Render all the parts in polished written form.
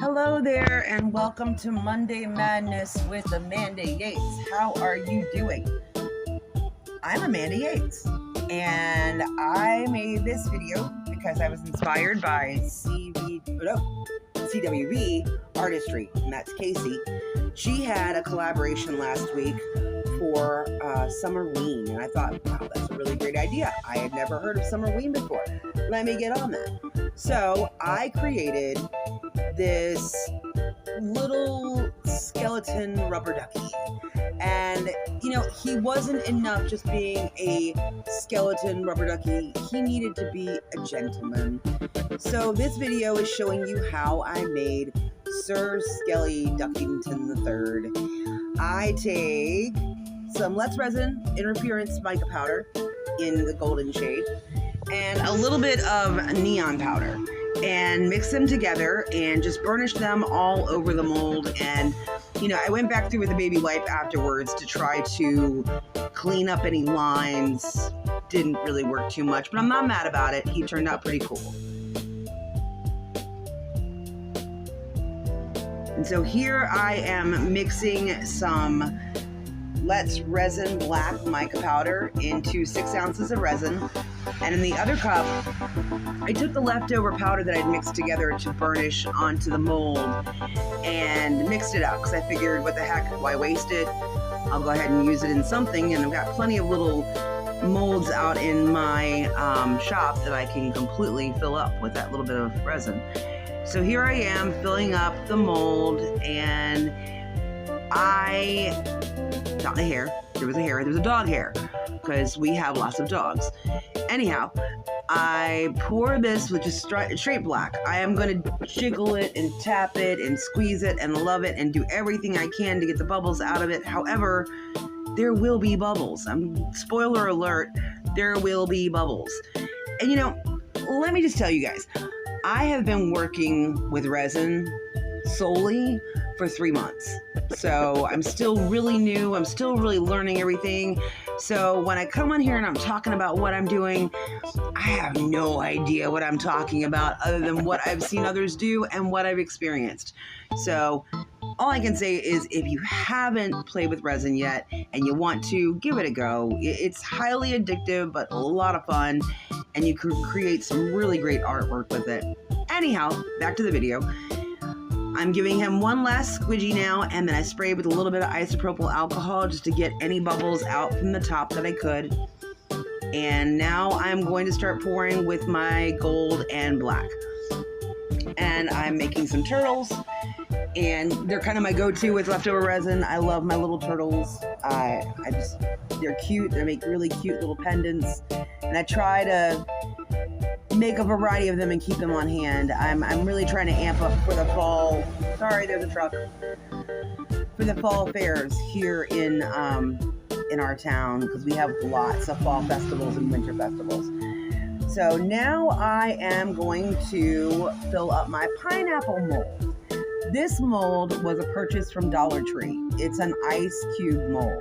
Hello there, and welcome to Monday Madness with Amanda Yates. How are you doing? I'm Amanda Yates, and I made this video because I was inspired by CWV Artistry, and that's Casey. She had a collaboration last week for Summerween, and I thought, wow, that's a really great idea. I had never heard of Summerween before. Let me get on that. So I created this little skeleton rubber ducky, and he wasn't enough just being a skeleton rubber ducky. He needed to be a gentleman. So this video is showing you how I made Sir Skele Duckington III. I take some Let's Resin interference mica powder in the golden shade and a little bit of neon powder, and mix them together and just burnish them all over the mold. And I went back through with a baby wipe afterwards to try to clean up any lines. Didn't really work too much, but I'm not mad about it. He turned out pretty cool. And so here I am mixing some Let's Resin black mica powder into 6 ounces of resin. And in the other cup, I took the leftover powder that I'd mixed together to burnish onto the mold and mixed it up because I figured, what the heck, why waste it? I'll go ahead and use it in something. And I've got plenty of little molds out in my shop that I can completely fill up with that little bit of resin. So here I am filling up the mold, and not the hair. There was a hair. There was a dog hair because we have lots of dogs. Anyhow, I pour this with just straight black. I am going to jiggle it and tap it and squeeze it and love it and do everything I can to get the bubbles out of it. However, there will be bubbles. Spoiler alert, there will be bubbles. And let me just tell you guys, I have been working with resin solely for 3 months. So I'm still really new. I'm still really learning everything. So when I come on here and I'm talking about what I'm doing, I have no idea what I'm talking about other than what I've seen others do and what I've experienced. So all I can say is, if you haven't played with resin yet and you want to, give it a go. It's highly addictive, but a lot of fun, and you can create some really great artwork with it. Anyhow, back to the video. I'm giving him one last squidgy now, and then I sprayed with a little bit of isopropyl alcohol just to get any bubbles out from the top that I could. And now I'm going to start pouring with my gold and black. And I'm making some turtles, and they're kind of my go-to with leftover resin. I love my little turtles. They're cute. They make really cute little pendants, and I try to make a variety of them and keep them on hand. I'm really trying to amp up for the fall. Sorry, there's a truck. For the fall fairs here in our town, because we have lots of fall festivals and winter festivals. So now I am going to fill up my pineapple mold. This mold was a purchase from Dollar Tree. It's an ice cube mold,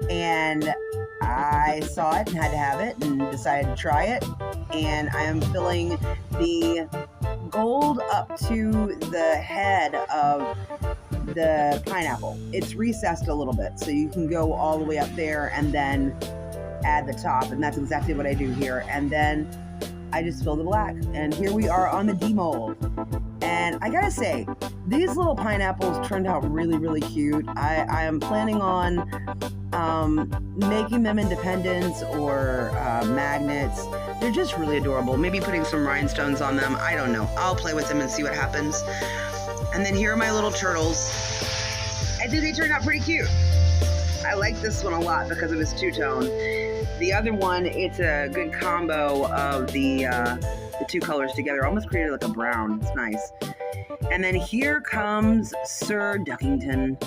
and I saw it and had to have it and decided to try it. And I am filling the gold up to the head of the pineapple. It's recessed a little bit, so you can go all the way up there and then add the top, and that's exactly what I do here. And then I just fill the black, and here we are on the demold. And I gotta say, these little pineapples turned out really, really cute. I am planning on making them independents or magnets. They're just really adorable. Maybe putting some rhinestones on them. I don't know. I'll play with them and see what happens. And then here are my little turtles. I think they turned out pretty cute. I like this one a lot because of its two-tone. The other one, it's a good combo of the two colors together. Almost created like a brown. It's nice. And then here comes Sir Duckington.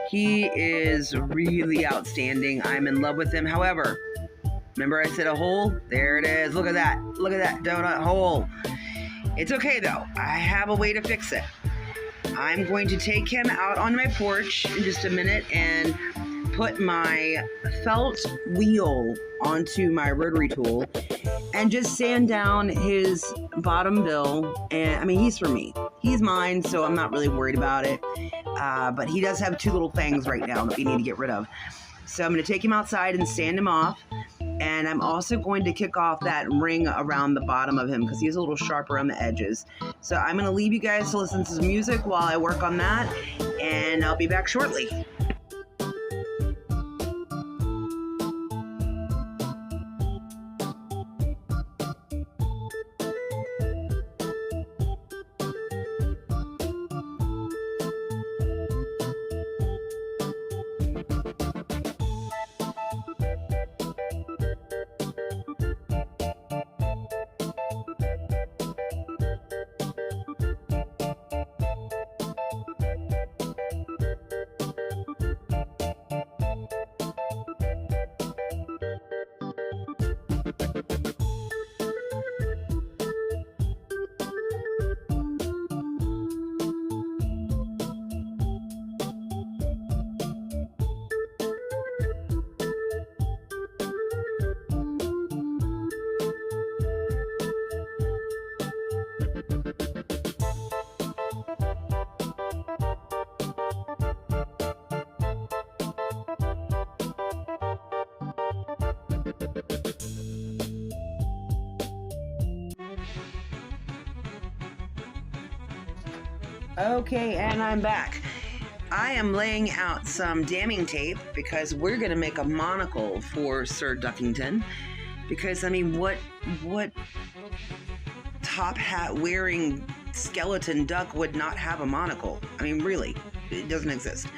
He is really outstanding. I'm in love with him. However, remember I said a hole? There it is. Look at that. Look at that donut hole. It's okay though. I have a way to fix it. I'm going to take him out on my porch in just a minute and put my felt wheel onto my rotary tool and just sand down his bottom bill. And I mean, he's for me. He's mine, so I'm not really worried about it. But he does have two little fangs right now that we need to get rid of. So I'm going to take him outside and sand him off. And I'm also going to kick off that ring around the bottom of him because he's a little sharp around the edges. So I'm going to leave you guys to listen to some music while I work on that. And I'll be back shortly. Okay, and I'm back. I am laying out some damming tape because we're going to make a monocle for Sir Duckington. Because, I mean, what top hat wearing skeleton duck would not have a monocle? I mean, really, it doesn't exist.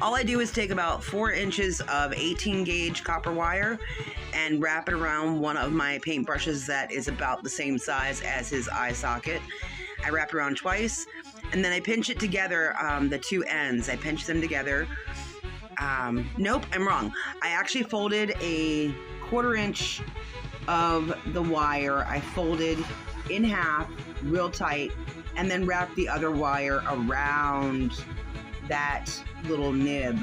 All I do is take about 4 inches of 18 gauge copper wire and wrap it around one of my paintbrushes that is about the same size as his eye socket. I wrap it around twice, and then I pinch it together, the two ends. I pinch them together. Nope, I'm wrong. I actually folded a 1/4 inch of the wire. I folded in half real tight and then wrapped the other wire around that little nib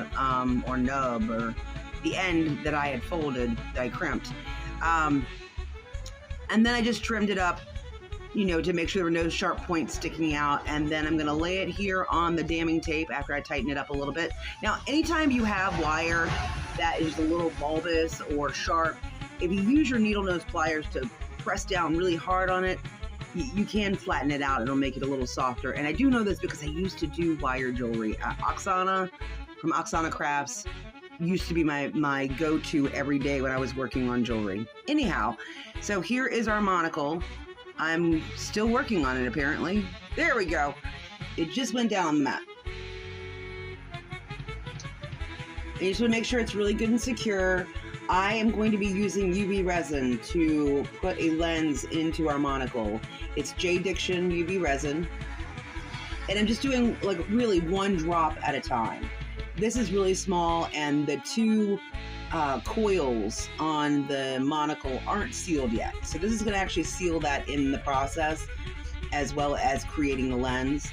or nub or the end that I had folded, that I crimped. And then I just trimmed it up, you know, to make sure there were no sharp points sticking out. And then I'm gonna lay it here on the damming tape after I tighten it up a little bit. Now, anytime you have wire that is a little bulbous or sharp, if you use your needle nose pliers to press down really hard on it, you can flatten it out. It'll make it a little softer. And I do know this because I used to do wire jewelry. Oksana from Oksana Crafts used to be my go-to every day when I was working on jewelry. Anyhow, so here is our monocle. I'm still working on it, apparently. There we go. It just went down on the mat. And you just want to make sure it's really good and secure. I am going to be using UV resin to put a lens into our monocle. It's J. Diction UV resin. And I'm just doing like really 1 drop at a time. This is really small, and the 2 coils on the monocle aren't sealed yet. So this is going to actually seal that in the process, as well as creating the lens.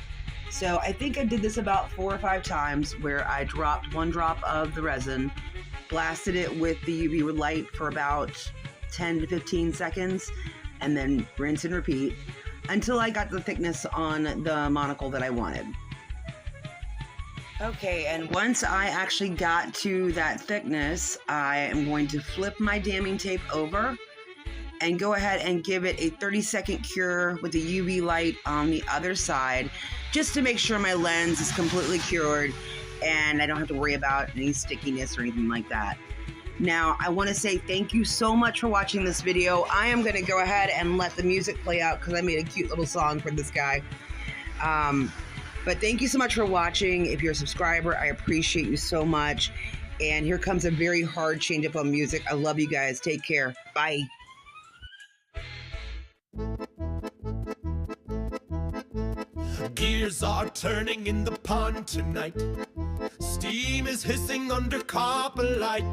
So I think I did this about 4 or 5 times, where I dropped 1 drop of the resin, blasted it with the UV light for about 10 to 15 seconds, and then rinse and repeat until I got the thickness on the monocle that I wanted. Okay, and once I actually got to that thickness, I am going to flip my damming tape over and go ahead and give it a 30-second cure with the UV light on the other side, just to make sure my lens is completely cured and I don't have to worry about any stickiness or anything like that. Now, I want to say thank you so much for watching this video. I am going to go ahead and let the music play out because I made a cute little song for this guy. But thank you so much for watching. If you're a subscriber, I appreciate you so much. And here comes a very hard change up on music. I love you guys. Take care. Bye. Gears are turning in the pond tonight. Steam is hissing under copper light.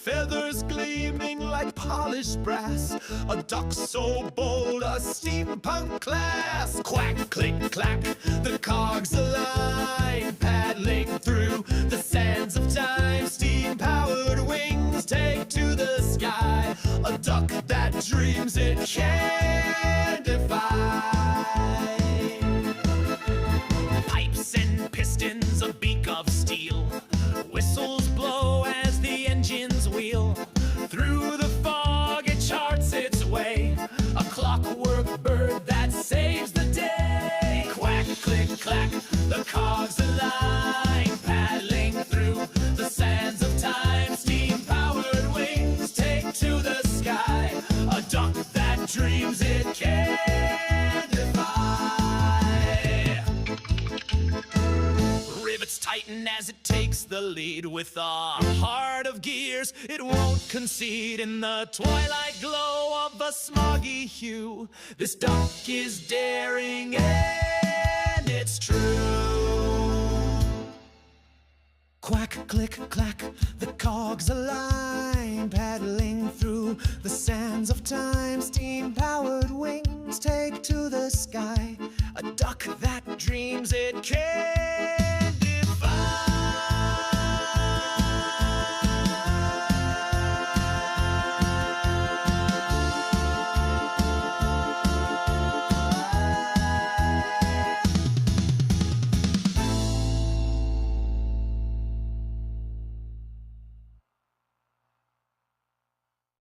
Feathers gleaming like polished brass. A duck so bold, a steampunk class. Quack, click, clack, the cogs align. Paddling through the sands of time. Steam-powered wings take to the sky. A duck that dreams it can defy. way. A clockwork bird that saves the day. Quack, click, clack, the cogs align, paddling through the sands of time. Steam-powered wings take to the sky. A duck that dreams it can defy. Rivets tighten as it takes the lead. With a heart of gears, it won't concede. In the twilight glow of a smoggy hue, this duck is daring and it's true. Quack, click, clack, the cogs align, paddling through the sands of time. Steam-powered wings take to the sky. A duck that dreams it can